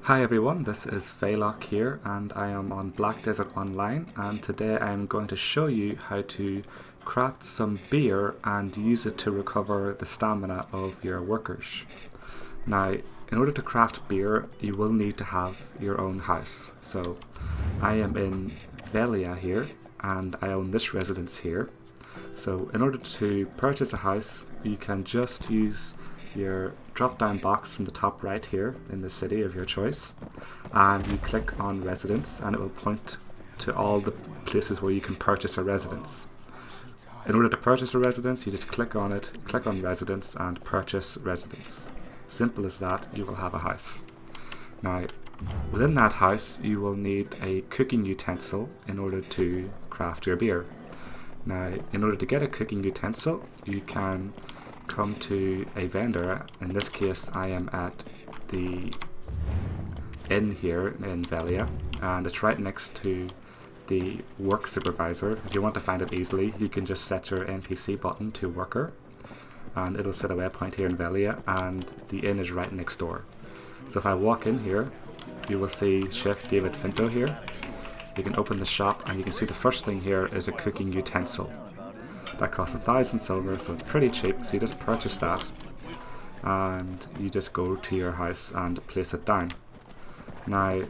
Hi everyone, this is Faylock here and I am on Black Desert Online, and today I am going to show you how to craft some beer and use it to recover the stamina of your workers. Now, in order to craft beer, you will need to have your own house. So I am in Velia here and I own this residence here. So in order to purchase a house, you can just use your drop down box from the top right here in the city of your choice, and you click on residence and it will point to all the places where you can purchase a residence. In order to purchase a residence, you just click on it, click on residence and purchase residence. Simple as that, you will have a house. Now within that house you will need a cooking utensil in order to craft your beer. Now in order to get a cooking utensil you can come to a vendor. In this case I am at the inn here in Velia and it's right next to the work supervisor. If you want to find it easily, you can just set your NPC button to worker and it'll set a waypoint here in Velia, and the inn is right next door. So if I walk in here, you will see Chef David Finto here. You can open the shop and you can see the first thing here is a cooking utensil. That costs 1,000 silver, so it's pretty cheap, so you just purchase that and you just go to your house and place it down. Now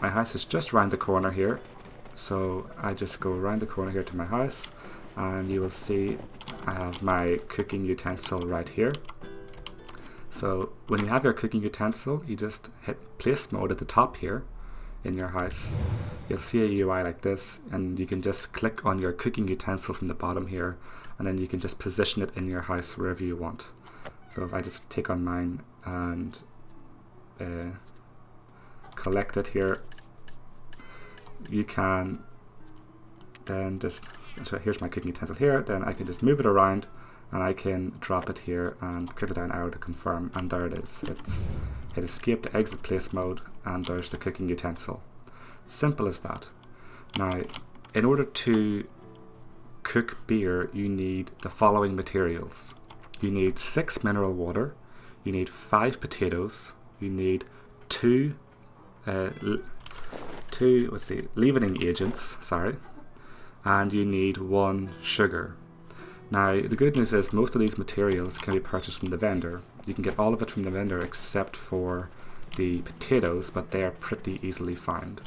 my house is just round the corner here, so I just go around the corner here to my house and you will see I have my cooking utensil right here. So when you have your cooking utensil, you just hit place mode at the top here in your house. You'll see a UI like this and you can just click on your cooking utensil from the bottom here and then you can just position it in your house wherever you want. So if I just take on mine and collect it here, you can then just, so here's my cooking utensil here, then I can just move it around and I can drop it here and click the down arrow to confirm, and there it is. It escaped to exit place mode and there's the cooking utensil. Simple as that. Now in order to cook beer you need the following materials. You need 6 mineral water, you need 5 potatoes, you need 2 leavening agents, and you need 1 sugar. Now the good news is most of these materials can be purchased from the vendor. You can get all of it from the vendor except for the potatoes, but they are pretty easily found.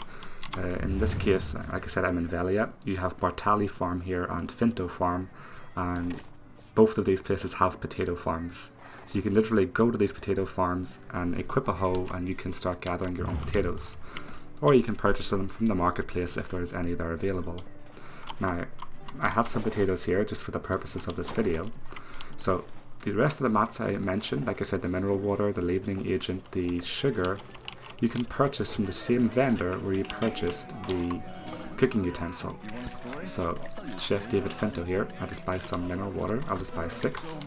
In this case, like I said, I'm in Velia. You have Bartali farm here and Finto farm, and both of these places have potato farms. So you can literally go to these potato farms and equip a hoe and you can start gathering your own potatoes. Or you can purchase them from the marketplace if there's any that are available. Now I have some potatoes here just for the purposes of this video. So the rest of the mats I mentioned, like I said, the mineral water, the leavening agent, the sugar, you can purchase from the same vendor where you purchased the cooking utensil. So Chef David Finto here, I just buy some mineral water. I'll just buy 6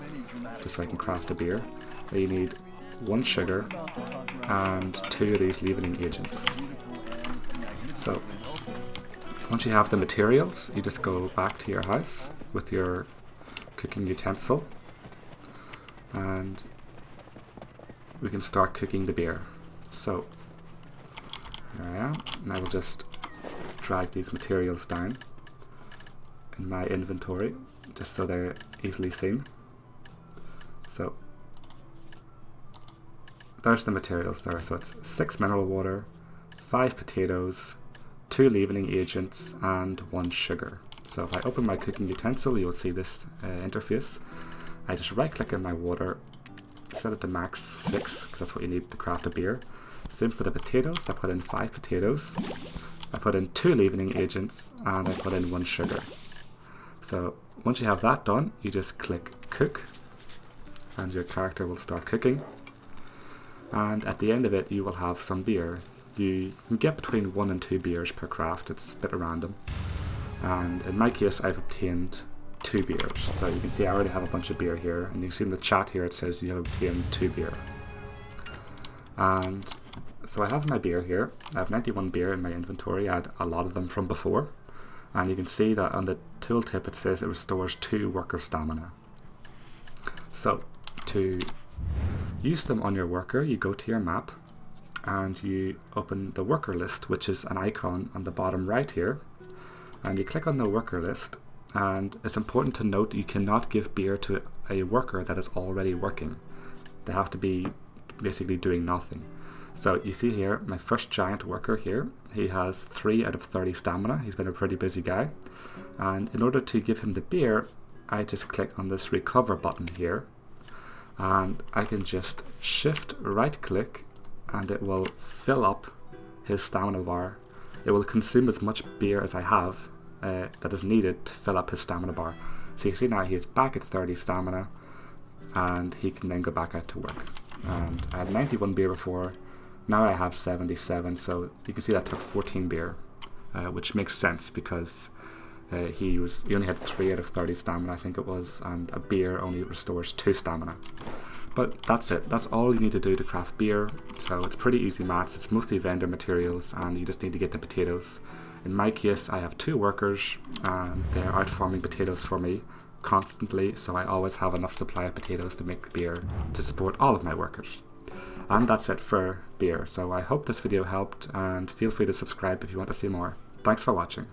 just so I can craft a beer. You need 1 sugar and 2 of these leavening agents. So once you have the materials, you just go back to your house with your cooking utensil and we can start cooking the beer. So here I am, and I will just drag these materials down in my inventory just so they're easily seen. So there's the materials there. So it's 6 mineral water, 5 potatoes, 2 leavening agents and 1 sugar. So if I open my cooking utensil, you'll see this interface. I just right click on my water, set it to max 6 because that's what you need to craft a beer. Same for the potatoes. I put in 5 potatoes, I put in 2 leavening agents and I put in 1 sugar. So once you have that done, you just click cook and your character will start cooking, and at the end of it you will have some beer. You can get between 1 and 2 beers per craft. It's a bit random, and in my case I've obtained 2 beers. So you can see I already have a bunch of beer here, and you can see in the chat here it says you have obtained 2 beer. And so I have my beer here. I have 91 beer in my inventory. I had a lot of them from before, and you can see that on the tooltip it says it restores 2 worker stamina. So to use them on your worker, you go to your map and you open the worker list, which is an icon on the bottom right here, and you click on the worker list. And it's important to note you cannot give beer to a worker that is already working. They have to be basically doing nothing. So you see here, my first giant worker here, he has 3 out of 30 stamina. He's been a pretty busy guy. And in order to give him the beer, I just click on this recover button here. And I can just shift right click and it will fill up his stamina bar. It will consume as much beer as I have that is needed to fill up his stamina bar. So you see now he's back at 30 stamina and he can then go back out to work. And I had 91 beer before, now I have 77, so you can see that took 14 beer, which makes sense because he only had 3 out of 30 stamina, I think it was, and a beer only restores 2 stamina. But that's it, that's all you need to do to craft beer. So it's pretty easy maths, it's mostly vendor materials and you just need to get the potatoes. In my case, I have 2 workers and they're out farming potatoes for me constantly, so I always have enough supply of potatoes to make beer to support all of my workers. And that's it for beer, so I hope this video helped and feel free to subscribe if you want to see more. Thanks for watching.